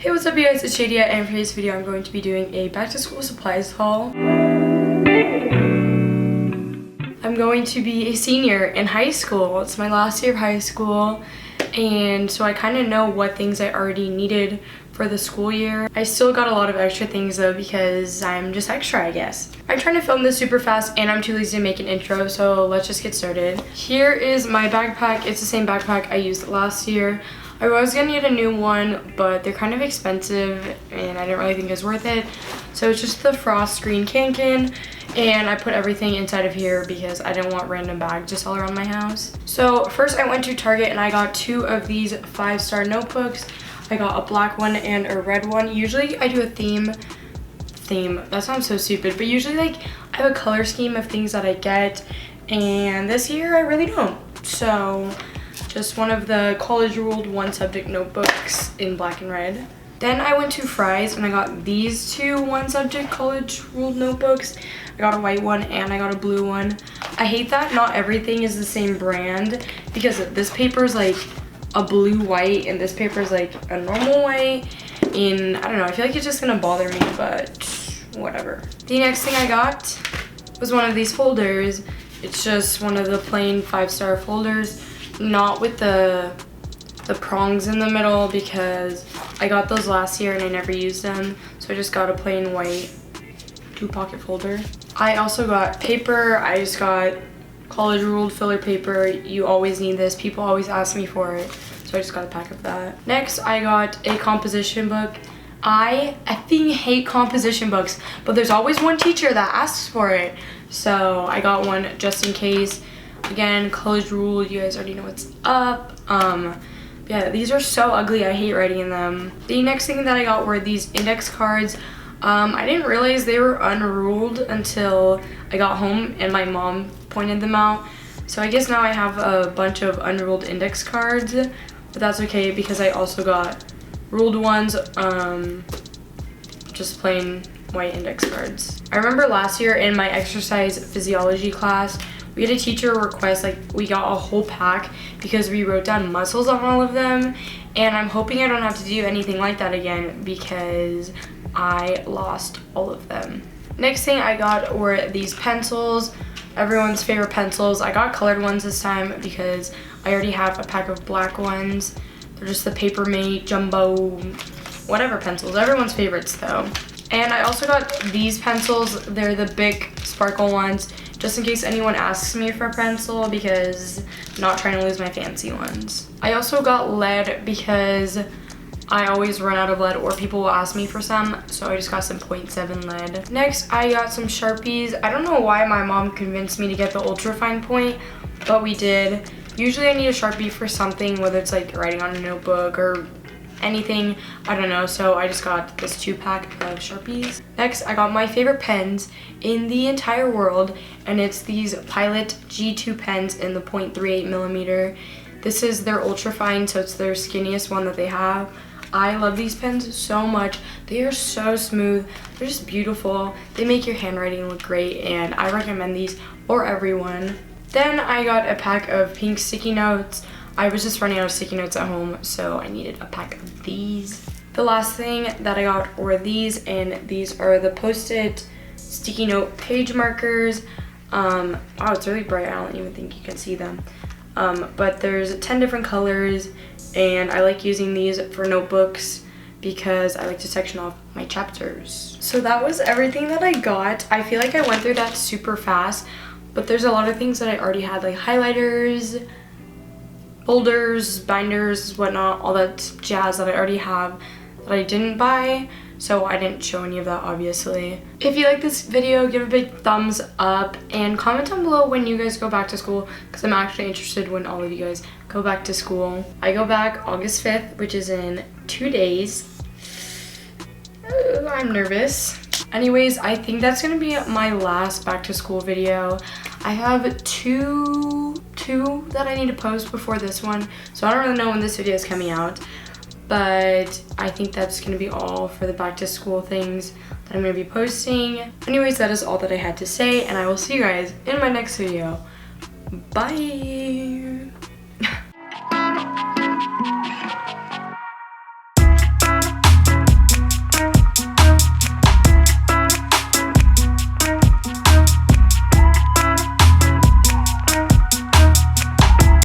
Hey, what's up you guys, it's jdeeuh, and for today's video I'm going to be doing a back to school supplies haul. I'm going to be a senior in high school. It's my last year of high school, and so I kind of know what things I already needed for the school year. I still got a lot of extra things though because I'm just extra, I guess. I'm trying to film this super fast and I'm too lazy to make an intro, so let's just get started. Here is my backpack. It's the same backpack I used last year. I was gonna get a new one, but they're kind of expensive and I didn't really think it was worth it. So it's just the Frost Green Can, and I put everything inside of here because I didn't want random bags just all around my house. So first I went to Target and I got two of these 5-star notebooks. I got a black one and a red one. Usually I do a theme, that sounds so stupid, but usually like I have a color scheme of things that I get, and this year I really don't. So just one of the college ruled one subject notebooks in black and red. Then I went to Fry's and I got these two one subject college ruled notebooks. I got a white one and I got a blue one. I hate that not everything is the same brand because this paper is like a blue white and this paper is like a normal white, and I don't know, I feel like it's just gonna bother me, but whatever. The next thing I got was one of these folders. It's just one of the plain 5-star folders, not with the prongs in the middle because I got those last year and I never used them, so I just got a plain white 2-pocket folder. I also got paper. I just got college ruled filler paper. You always need this. People always ask me for it, so I just got a pack of that. Next, I got a composition book. I effing hate composition books, but there's always one teacher that asks for it, so I got one just in case. Again, college ruled, you guys already know what's up. Yeah, these are so ugly. I hate writing in them. The next thing that I got were these index cards. I didn't realize they were unruled until I got home and my mom pointed them out. So I guess now I have a bunch of unruled index cards, but that's okay because I also got ruled ones, just plain white index cards. I remember last year in my exercise physiology class, we had a teacher request, like we got a whole pack because we wrote down muscles on all of them, and I'm hoping I don't have to do anything like that again because I lost all of them. Next thing I got were these pencils, everyone's favorite pencils. I got colored ones this time because I already have a pack of black ones. They're just the Papermate, Jumbo, whatever pencils, everyone's favorites though. And I also got these pencils. They're the big sparkle ones, just in case anyone asks me for a pencil because I'm not trying to lose my fancy ones. I also got lead because I always run out of lead or people will ask me for some, so I just got some 0.7 lead. Next, I got some Sharpies. I don't know why my mom convinced me to get the ultra fine point, but we did. Usually I need a Sharpie for something, whether it's like writing on a notebook or anything, I don't know, so I just got this 2-pack of Sharpies. Next, I got my favorite pens in the entire world, and it's these Pilot G2 pens in the 0.38 millimeter. This is their ultra fine, so it's their skinniest one that they have. I love these pens so much. They are so smooth. They're just beautiful. They make your handwriting look great, and I recommend these for everyone. Then I got a pack of pink sticky notes. I was just running out of sticky notes at home, so I needed a pack of these. The last thing that I got were these, and these are the Post-it sticky note page markers. Wow, it's really bright. I don't even think you can see them. But there's 10 different colors, and I like using these for notebooks because I like to section off my chapters. So that was everything that I got. I feel like I went through that super fast, but there's a lot of things that I already had, like highlighters, folders, binders, whatnot, all that jazz that I already have that I didn't buy, so I didn't show any of that obviously. If you like this video, give a big thumbs up and comment down below when you guys go back to school because I'm actually interested when all of you guys go back to school. I go back August 5th, which is in 2 days. I'm nervous. Anyways, I think that's gonna be my last back to school video. I have two that I need to post before this one, so I don't really know when this video is coming out, but I think that's gonna be all for the back to school things that I'm gonna be posting. Anyways, that is all that I had to say, and I will see you guys in my next video. Bye.